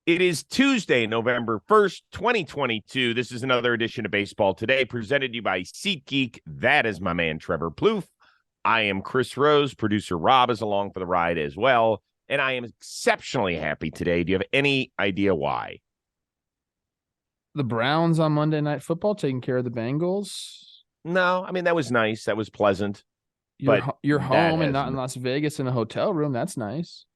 It is Tuesday, November 1st, 2022. This is another edition of Baseball Today, presented to you by SeatGeek. That is my man, Trevor Plouffe. I am Chris Rose. Producer Rob is along for the ride as well. And I am exceptionally happy today. Do you have any idea why? The Browns on Monday Night Football taking care of the Bengals. No, I mean, that was nice. That was pleasant. You're home and not in Las Vegas in a hotel room. That's nice.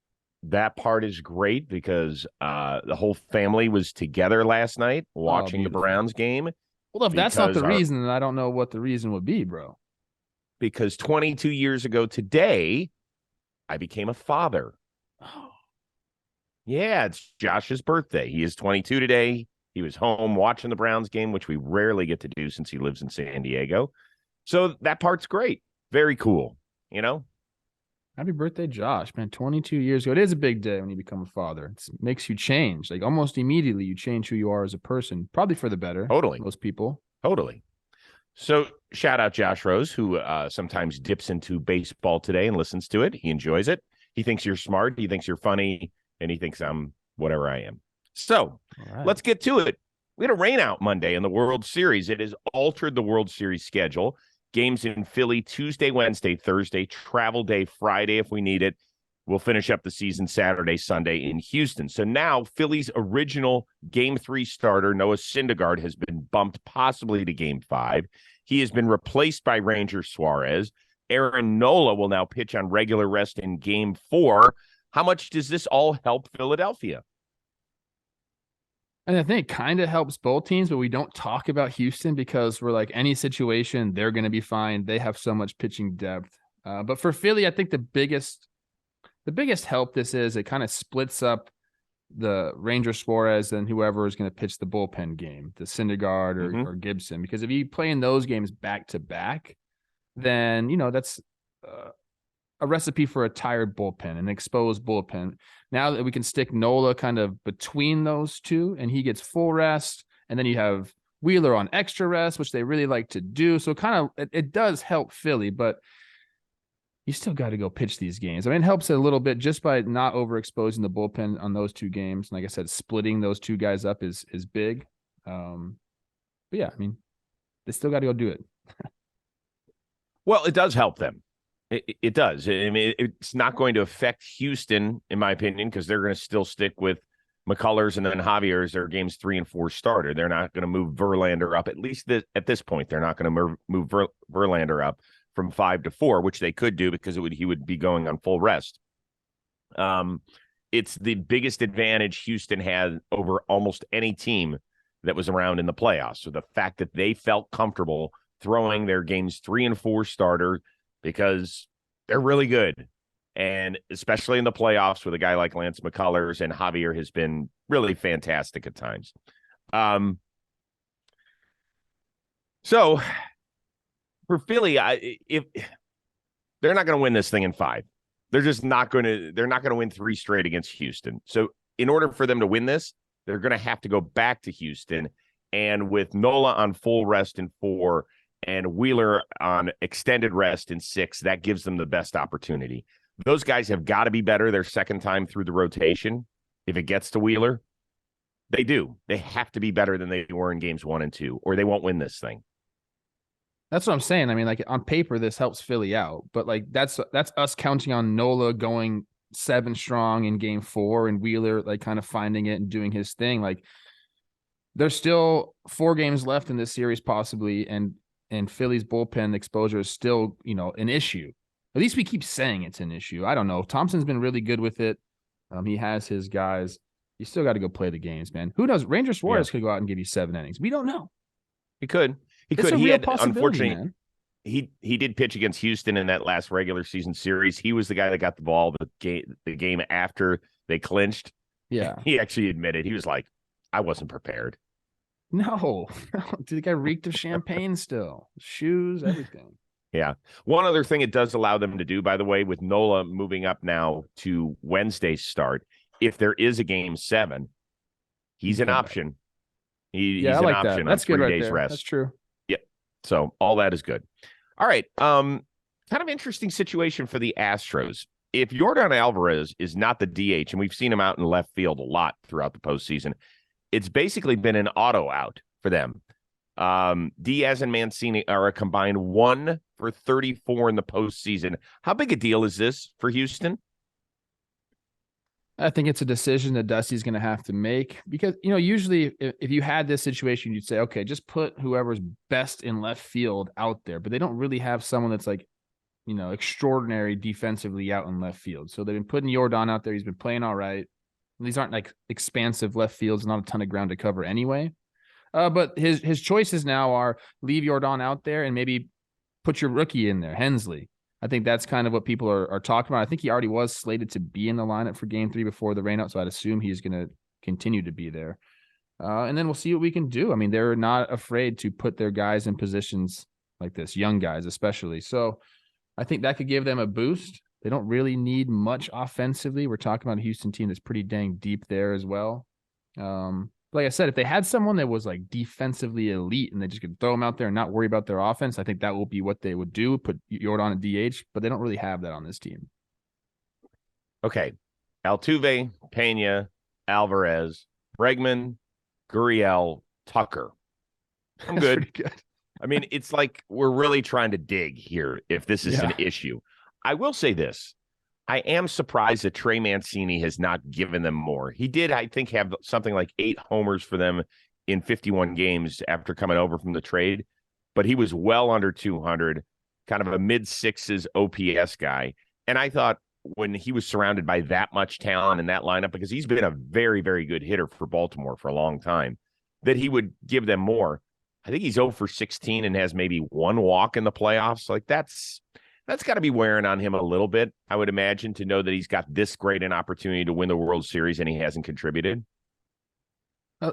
That part is great because the whole family was together last night watching the Browns game. Well, if that's not the reason, then I don't know what the reason would be, bro. Because 22 years ago today, I became a father. Oh. Yeah, it's Josh's birthday. He is 22 today. He was home watching the Browns game, which we rarely get to do since he lives in San Diego. So that part's great. Very cool, you know? Happy birthday, Josh, man. 22 years ago. It is a big day when you become a father. It makes you change. Like almost immediately you change who you are as a person, probably for the better. Totally. Most people. Totally. So shout out Josh Rose, who sometimes dips into Baseball Today and listens to it. He enjoys it. He thinks you're smart. He thinks you're funny. And he thinks I'm whatever I am. So Let's get to it. We had a rainout Monday in the World Series. It has altered the World Series schedule. Games in Philly Tuesday, Wednesday, Thursday, travel day Friday if we need it. We'll finish up the season Saturday, Sunday in Houston. So now Philly's original Game 3 starter, Noah Syndergaard, has been bumped possibly to Game 5. He has been replaced by Ranger Suarez. Aaron Nola will now pitch on regular rest in Game 4. How much does this all help Philadelphia? And I think it kind of helps both teams, but we don't talk about Houston because we're like any situation, they're going to be fine. They have so much pitching depth. But for Philly, I think the biggest help this is it kind of splits up the Ranger Suarez and whoever is going to pitch the bullpen game, the Syndergaard or Gibson. Because if you play in those games back to back, then, you know, that's a recipe for a tired bullpen, an exposed bullpen. Now that we can stick Nola kind of between those two and he gets full rest, and then you have Wheeler on extra rest, which they really like to do. So kind of it does help Philly, but you still got to go pitch these games. I mean, it helps a little bit just by not overexposing the bullpen on those two games. And like I said, splitting those two guys up is big. But yeah, I mean, they still got to go do it. Well, it does help them. It does. I mean, it's not going to affect Houston, in my opinion, because they're going to still stick with McCullers and then Javier as their games 3 and 4 starter. They're not going to move Verlander up, at least at this point. They're not going to move Verlander up from 5 to 4, which they could do because he would be going on full rest. It's the biggest advantage Houston had over almost any team that was around in the playoffs. So the fact that they felt comfortable throwing their games 3 and 4 starter because they're really good. And especially in the playoffs with a guy like Lance McCullers, and Javier has been really fantastic at times. So for Philly, if they're not going to win this thing in 5, they're not going to win 3 straight against Houston. So in order for them to win this, they're going to have to go back to Houston. And with Nola on full rest in 4 and Wheeler on extended rest in 6, that gives them the best opportunity. Those guys have got to be better their second time through the rotation. If it gets to Wheeler, they do. They have to be better than they were in games 1 and 2, or they won't win this thing. That's what I'm saying. I mean, like on paper, this helps Philly out, but like that's us counting on Nola going 7 strong in Game 4 and Wheeler like kind of finding it and doing his thing. Like there's still 4 games left in this series possibly, and Philly's bullpen exposure is still, you know, an issue. At least we keep saying it's an issue. I don't know. Thompson's been really good with it. He has his guys. You still got to go play the games, man. Who knows? Ranger Suarez could go out and give you 7 innings. We don't know. He could. He had, unfortunately, man. He did pitch against Houston in that last regular season series. He was the guy that got the ball the game after they clinched. Yeah. He actually admitted, he was like, I wasn't prepared. No. Dude, the guy reeked of champagne still. Shoes, everything. Yeah. One other thing it does allow them to do, by the way, with Nola moving up now to Wednesday's start, if there is a Game 7, he's an option. He's an option. That's good, 3 days there. rest. That's true. Yep. So all that is good. All right. Kind of interesting situation for the Astros. if Yordan Alvarez is not the DH, and we've seen him out in left field a lot throughout the postseason, it's basically been an auto out for them. Diaz and Mancini are a combined 1 for 34 in the postseason. How big a deal is this for Houston? I think it's a decision that Dusty's going to have to make because, usually if you had this situation, you'd say, okay, just put whoever's best in left field out there. But they don't really have someone that's like, extraordinary defensively out in left field. So they've been putting Yordan out there. He's been playing all right. These aren't like expansive left fields, not a ton of ground to cover anyway. But his choices now are leave Yordan out there and maybe put your rookie in there, Hensley. I think that's kind of what people are talking about. I think he already was slated to be in the lineup for Game 3 before the rainout, so I'd assume he's going to continue to be there. And then we'll see what we can do. I mean, they're not afraid to put their guys in positions like this, young guys especially. So I think that could give them a boost. They don't really need much offensively. We're talking about a Houston team that's pretty dang deep there as well. Like I said, if they had someone that was like defensively elite and they just could throw them out there and not worry about their offense, I think that will be what they would do, put Yordan at DH, but they don't really have that on this team. Okay. Altuve, Pena, Alvarez, Bregman, Gurriel, Tucker. I'm That's good. pretty good. I mean, it's like we're really trying to dig here if this is an issue. I will say this. I am surprised that Trey Mancini has not given them more. He did, I think, have something like 8 homers for them in 51 games after coming over from the trade, but he was well under 200, kind of a mid-6s OPS guy. And I thought when he was surrounded by that much talent in that lineup, because he's been a very, very good hitter for Baltimore for a long time, that he would give them more. I think he's 0 for 16 and has maybe 1 walk in the playoffs. Like that's got to be wearing on him a little bit, I would imagine, to know that he's got this great an opportunity to win the World Series and he hasn't contributed.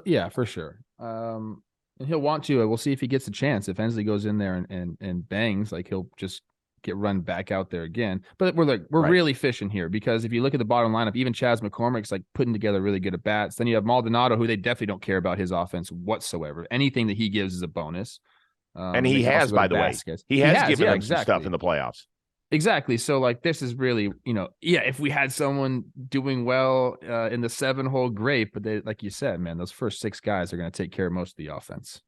Yeah, for sure. And he'll want to. We'll see if he gets a chance. If Hensley goes in there and bangs, like he'll just get run back out there again. But we're right. Really fishing here because if you look at the bottom lineup, even Chas McCormick's like putting together really good at bats. Then you have Maldonado, who they definitely don't care about his offense whatsoever. Anything that he gives is a bonus. And he has, by the way, he has given them some stuff in the playoffs. Exactly. So like, this is really, if we had someone doing well in the 7-hole, great. But they, like you said, man, those first 6 guys are going to take care of most of the offense.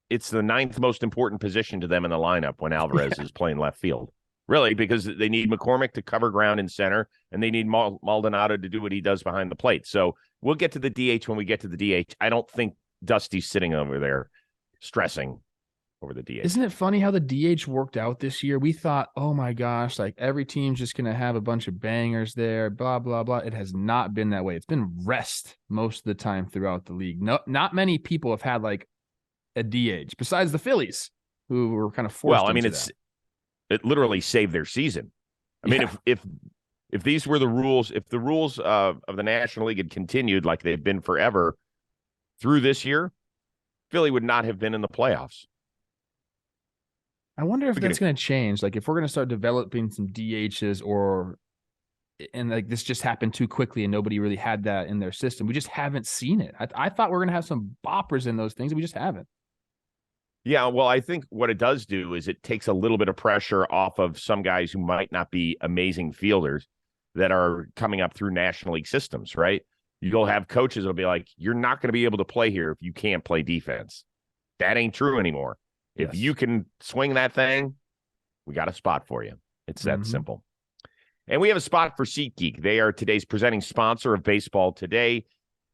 It's the 9th most important position to them in the lineup when Alvarez is playing left field. Really, because they need McCormick to cover ground in center, and they need Maldonado to do what he does behind the plate. So we'll get to the DH when we get to the DH. I don't think Dusty's sitting over there stressing over the DH. Isn't it funny how the DH worked out this year? We thought, oh my gosh, like every team's just going to have a bunch of bangers there, blah, blah, blah. It has not been that way. It's been rest most of the time throughout the league. No, not many people have had like a DH besides the Phillies, who were kind of forced. Well, I mean, it literally saved their season. I mean, if these were the rules, if the rules of the National League had continued like they've been forever through this year, Philly would not have been in the playoffs. I wonder if that's going to change. Like if we're going to start developing some DHs and like this just happened too quickly and nobody really had that in their system. We just haven't seen it. I thought we were going to have some boppers in those things. And we just haven't. Yeah, well, I think what it does do is it takes a little bit of pressure off of some guys who might not be amazing fielders that are coming up through National League systems, right? You'll have coaches that'll be like, you're not going to be able to play here if you can't play defense. That ain't true anymore. If you can swing that thing, we got a spot for you. It's that simple. And we have a spot for SeatGeek. They are today's presenting sponsor of Baseball Today.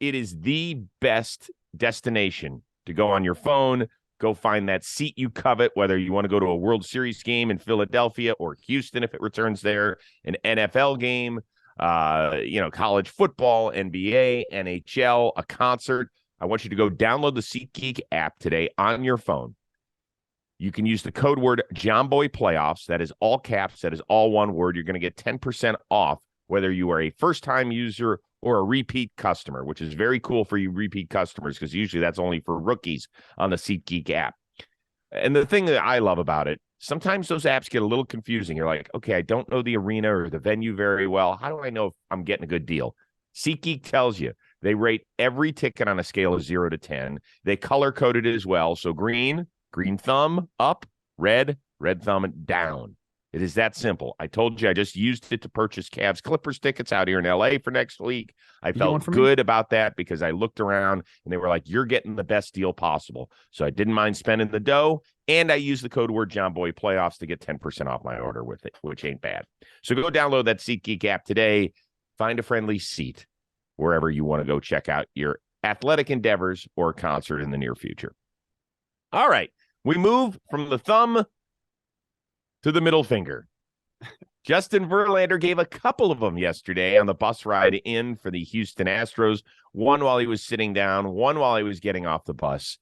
It is the best destination to go on your phone, go find that seat you covet, whether you want to go to a World Series game in Philadelphia or Houston if it returns there, an NFL game, college football, NBA, NHL, a concert. I want you to go download the SeatGeek app today on your phone. You can use the code word JOHNBOY Playoffs. That is all caps. That is all one word. You're going to get 10% off whether you are a first-time user or a repeat customer, which is very cool for you repeat customers because usually that's only for rookies on the SeatGeek app. And the thing that I love about it, sometimes those apps get a little confusing. You're like, okay, I don't know the arena or the venue very well. How do I know if I'm getting a good deal? SeatGeek tells you. They rate every ticket on a scale of 0 to 10. They color-code it as well. So green thumb up, red thumb down. It is that simple. I told you I just used it to purchase Cavs Clippers tickets out here in LA for next week. I felt good about that because I looked around and they were like, you're getting the best deal possible. So I didn't mind spending the dough. And I used the code word John Boy Playoffs to get 10% off my order with it, which ain't bad. So go download that SeatGeek app today. Find a friendly seat wherever you want to go check out your athletic endeavors or concert in the near future. All right. We move from the thumb to the middle finger. Justin Verlander gave a couple of them yesterday on the bus ride in for the Houston Astros, one while he was sitting down, one while he was getting off the bus.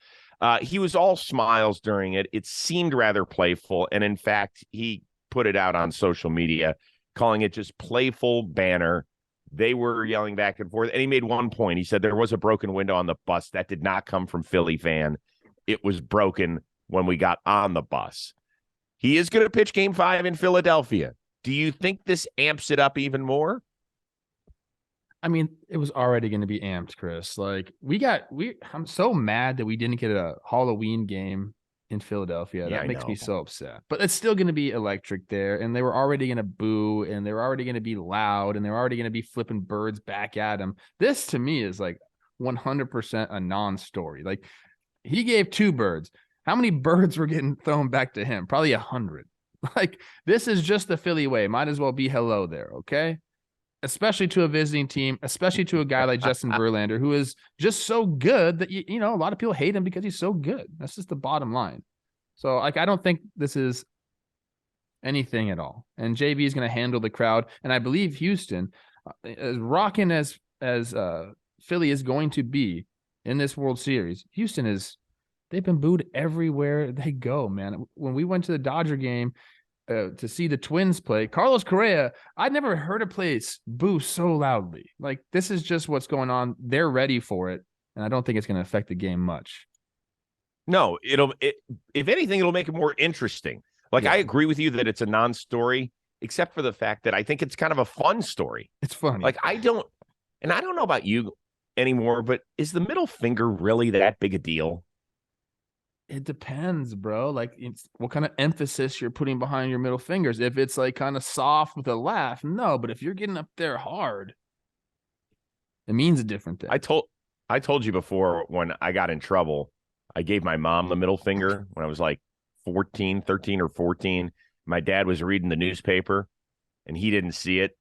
He was all smiles during it. It seemed rather playful, and in fact, he put it out on social media, calling it just playful banner. They were yelling back and forth, and he made one point. He said there was a broken window on the bus. That did not come from Philly fan. It was broken when we got on the bus. He is going to pitch Game 5 in Philadelphia. Do you think this amps it up even more? I mean, it was already going to be amped, Chris. Like I'm so mad that we didn't get a Halloween game in Philadelphia. Yeah, that makes me so upset. But it's still going to be electric there, and they were already going to boo, and they were already going to be loud, and they were already going to be flipping birds back at him. This to me is like 100% a non-story. Like, he gave 2 birds. How many birds were getting thrown back to him? Probably 100. Like, this is just the Philly way. Might as well be hello there, okay? Especially to a visiting team, especially to a guy like Justin Verlander, who is just so good that, you know, a lot of people hate him because he's so good. That's just the bottom line. So, like, I don't think this is anything at all. And JB is going to handle the crowd. And I believe Houston, as rocking as Philly is going to be in this World Series, Houston is... They've been booed everywhere they go, man. When we went to the Dodger game to see the Twins play, Carlos Correa, I'd never heard a place boo so loudly. Like, this is just what's going on. They're ready for it, and I don't think it's going to affect the game much. No, if anything, it'll make it more interesting. Like, yeah. I agree with you that it's a non-story, except for the fact that I think it's kind of a fun story. It's funny. Like, I don't know about you anymore, but is the middle finger really that big a deal? It depends, bro. Like, it's what kind of emphasis you're putting behind your middle fingers. If it's like kind of soft with a laugh, no. But if you're getting up there hard, it means a different thing. I told you before, when I got in trouble, I gave my mom the middle finger when I was like 13 or 14. My dad was reading the newspaper and he didn't see it.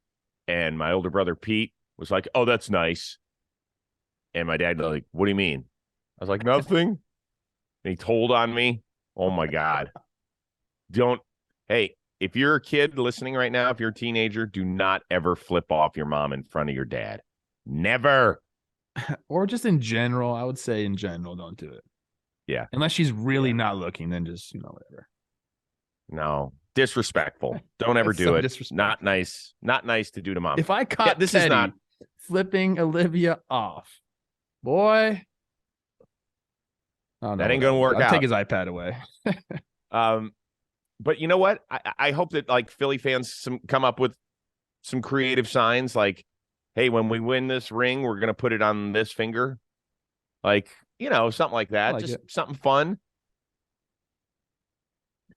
And my older brother, Pete, was like, "Oh, that's nice." And my dad was like, "What do you mean?" I was like, "Nothing." And he told on me. Oh, my God. Hey, if you're a kid listening right now, if you're a teenager, do not ever flip off your mom in front of your dad. Never. Or just in general, I would say in general, don't do it. Yeah. Unless she's really not looking, then just, whatever. No. Disrespectful. Don't ever do it. Not nice. Not nice to do to mom. If I caught this Teddy is not flipping Olivia off, boy... Oh, no, that ain't going to work out. I'll take his iPad away. But you know what? I hope that, like, Philly fans come up with some creative signs like, hey, when we win this ring, we're going to put it on this finger. Like, something like that. Just something fun.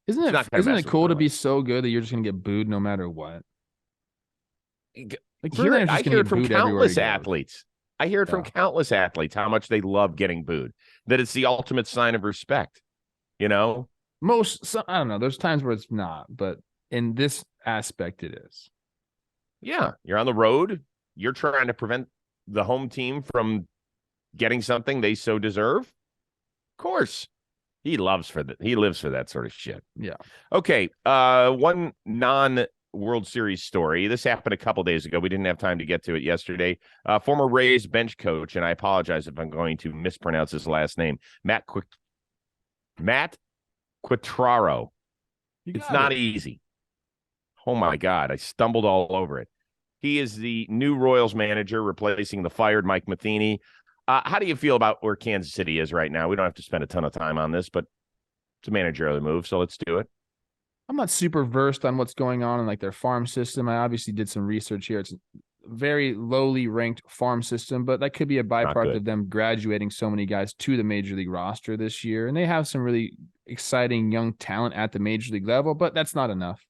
Isn't it cool to be so good that you're just going to get booed no matter what? Like, I hear it from countless athletes. I hear it from countless athletes how much they love getting booed, that it's the ultimate sign of respect, I don't know. There's times where it's not, but in this aspect, it is. Yeah. You're on the road. You're trying to prevent the home team from getting something they so deserve. Of course. He lives for that sort of shit. Yeah. Okay. One World Series story. This happened a couple days ago. We didn't have time to get to it yesterday. Former Rays bench coach, and I apologize if I'm going to mispronounce his last name, Matt Quatraro. It's not easy. Oh, my God. I stumbled all over it. He is the new Royals manager, replacing the fired Mike Matheny. How do you feel about where Kansas City is right now? We don't have to spend a ton of time on this, but it's a managerial move, so let's do it. I'm not super versed on what's going on in, like, their farm system. I obviously did some research here. It's a very lowly ranked farm system, but that could be a byproduct of them graduating so many guys to the major league roster this year. And they have some really exciting young talent at the major league level, but that's not enough.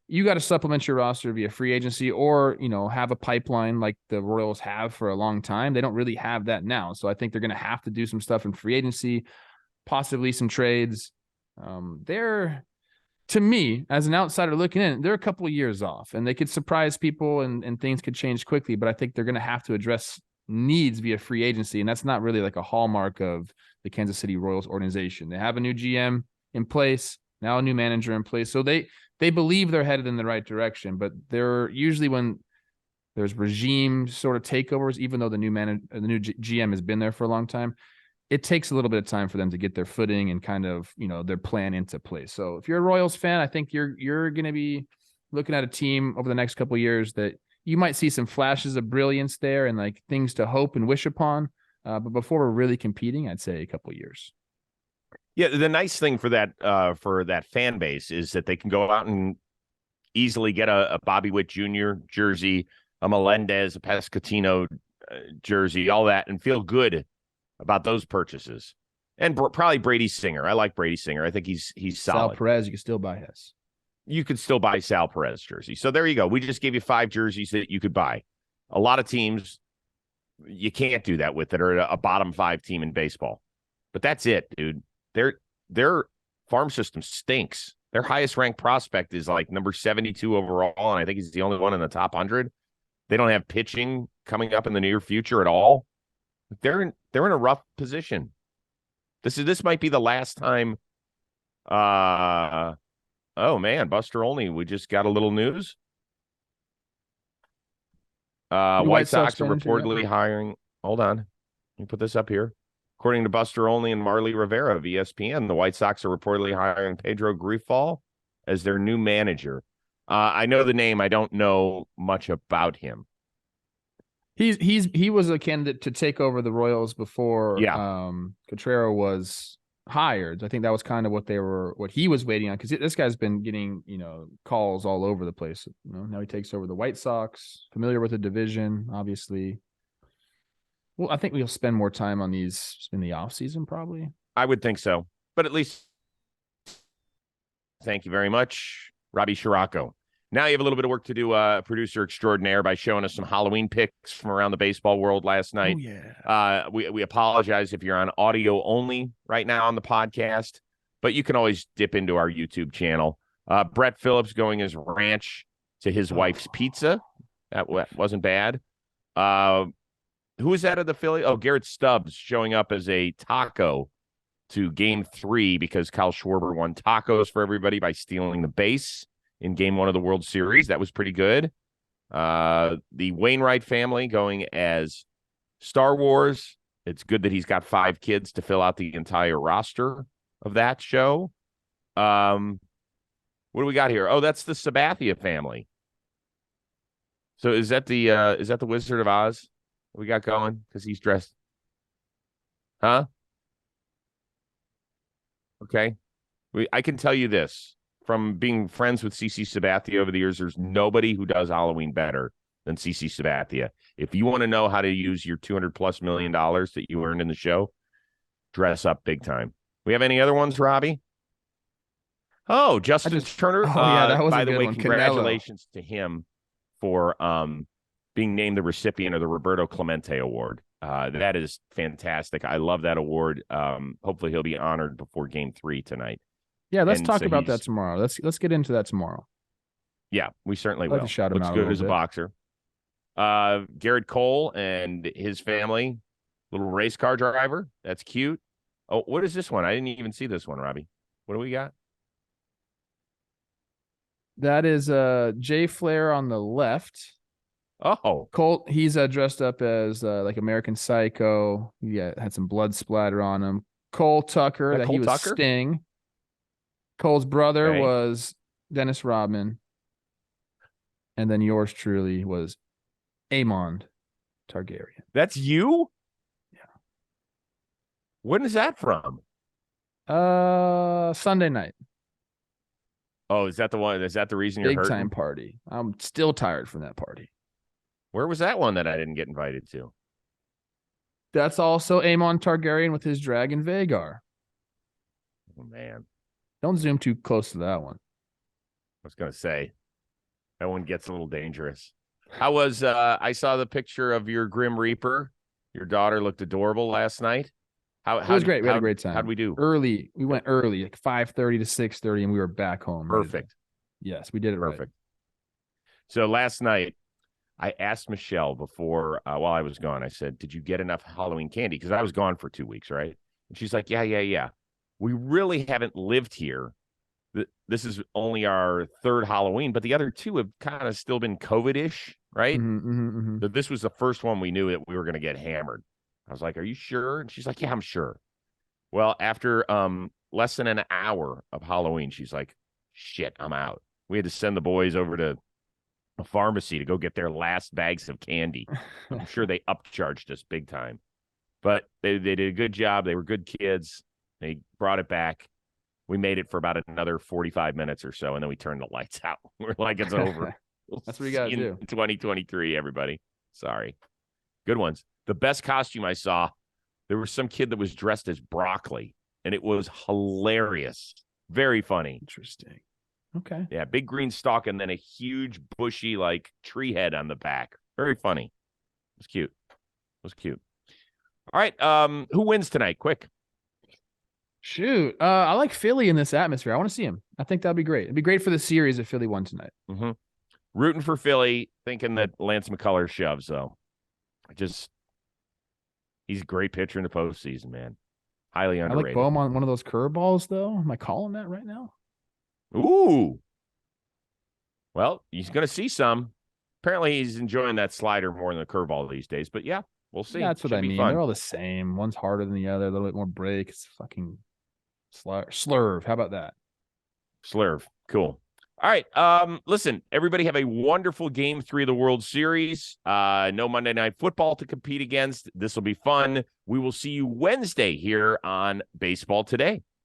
you got to supplement your roster via free agency or, have a pipeline like the Royals have for a long time. They don't really have that now. So I think they're going to have to do some stuff in free agency, possibly some trades. To me, as an outsider looking in, they're a couple of years off and they could surprise people and things could change quickly. But I think they're going to have to address needs via free agency. And that's not really like a hallmark of the Kansas City Royals organization. They have a new GM in place, now a new manager in place. So they believe they're headed in the right direction, but they're usually when there's regime sort of takeovers, even though the new GM has been there for a long time, it takes a little bit of time for them to get their footing and kind of, their plan into place. So if you're a Royals fan, I think you're going to be looking at a team over the next couple of years that you might see some flashes of brilliance there and like things to hope and wish upon. But before we're really competing, I'd say a couple of years. Yeah, the nice thing for that fan base is that they can go out and easily get a Bobby Witt Jr. jersey, a Melendez, a Pescatino jersey, all that, and feel good about those purchases. And probably Brady Singer. I like Brady Singer. I think he's solid. Sal Perez, you can still buy his. You could still buy Sal Perez jersey. So there you go. We just gave you 5 jerseys that you could buy. A lot of teams you can't do that with that are a bottom 5 team in baseball. But that's it, dude. Their farm system stinks. Their highest ranked prospect is like number 72 overall, and I think he's the only one in the top 100. They don't have pitching coming up in the near future at all. They're in a rough position. This might be the last time. Oh man, Buster Olney. We just got a little news. White Sox are reportedly hiring. Hold on, let me put this up here. According to Buster Olney and Marley Rivera of ESPN, the White Sox are reportedly hiring Pedro Grifol as their new manager. I know the name. I don't know much about him. He was a candidate to take over the Royals before Quatraro was hired. I think that was kind of what he was waiting on, because this guy's been getting calls all over the place. Now he takes over the White Sox, familiar with the division, obviously. Well, I think we'll spend more time on these in the offseason, probably. I would think so. But at least, thank you very much, Robbie Scirocco. Now you have a little bit of work to do, producer extraordinaire, by showing us some Halloween picks from around the baseball world last night. Oh, yeah. We apologize if you're on audio only right now on the podcast, but you can always dip into our YouTube channel. Brett Phillips going his ranch to his wife's pizza. That wasn't bad. Who was that of the Philly? Oh, Garrett Stubbs showing up as a taco to Game 3 because Kyle Schwarber won tacos for everybody by stealing the base in Game 1 of the World Series. That was pretty good. The Wainwright family going as Star Wars. It's good that he's got 5 kids to fill out the entire roster of that show. What do we got here? Oh, that's the Sabathia family. So is that the Wizard of Oz we got going? Because he's dressed. Huh? Okay. I can tell you this. From being friends with CC Sabathia over the years, there's nobody who does Halloween better than CC Sabathia. If you want to know how to use your $200+ million that you earned in the show, dress up big time. We have any other ones, Robbie? Oh, Justin Turner. Oh, yeah, that was by a the good way, one. congratulations to him for being named the recipient of the Roberto Clemente Award. That is fantastic. I love that award. Hopefully he'll be honored before Game 3 tonight. Yeah, let's talk about that tomorrow. Let's get into that tomorrow. Yeah, we certainly will. Shout him Looks out good as a bit. boxer. Garrett Cole and his family, little race car driver. That's cute. Oh, what is this one? I didn't even see this one, Robbie. What do we got? That is Jay Flair on the left. Oh, Colt, he's dressed up as like American Psycho. Yeah, had some blood splatter on him. Cole Tucker, that Cole he was Tucker? Sting. Cole's brother was Dennis Rodman. And then yours truly was Aemon Targaryen. That's you? Yeah. When is that from? Sunday night. Oh, is that the one? Is that the reason you're hurting? Big time party. I'm still tired from that party. Where was that one that I didn't get invited to? That's also Aemon Targaryen with his dragon Vhagar. Oh, man. Don't zoom too close to that one. I was going to say, That one gets a little dangerous. I saw the picture of your Grim Reaper. Your daughter looked adorable last night. It was great. We had a great time. How'd we do? Early. We went early, like 5:30 to 6:30, and we were back home. Perfect. Yes, we did it Perfect. right. So last night, I asked Michelle before, while I was gone, I said, did you get enough Halloween candy? Because I was gone for 2 weeks, right? And she's like, yeah. We really haven't lived here. This is only our third Halloween, but the other two have kind of still been COVID-ish, right? So this was the first one we knew that we were going to get hammered. I was like, are you sure? And she's like, yeah, I'm sure. Well, after less than an hour of Halloween, she's like, shit, I'm out. We had to send the boys over to a pharmacy to go get their last bags of candy. I'm sure they upcharged us big time. But they did a good job. They were good kids. They brought it back. We made it for about another 45 minutes or so, and then we turned the lights out. We're like, it's over. That's what you got to do. 2023, everybody. Sorry. Good ones. The best costume I saw, there was some kid that was dressed as broccoli, and it was hilarious. Very funny. Interesting. Okay. Yeah, big green stalk and then a huge bushy like tree head on the back. Very funny. It was cute. All right. Who wins tonight? Quick. Shoot. I like Philly in this atmosphere. I want to see him. I think that'd be great. It'd be great for the series if Philly won tonight. Rooting for Philly, thinking that Lance McCullers shoves, though. He's a great pitcher in the postseason, man. Highly underrated. I like Bohm on one of those curveballs, though. Am I calling that right now? Ooh. Well, he's going to see some. Apparently, he's enjoying that slider more than the curveball these days. But yeah, we'll see. Yeah, that's what I mean. Fun. They're all the same. One's harder than the other. A little bit more break. It's fucking slurve. How about that? Slurve. Cool. All right. Listen, everybody have a wonderful Game 3 of the World Series. No Monday Night Football to compete against. This will be fun. We will see you Wednesday here on Baseball Today.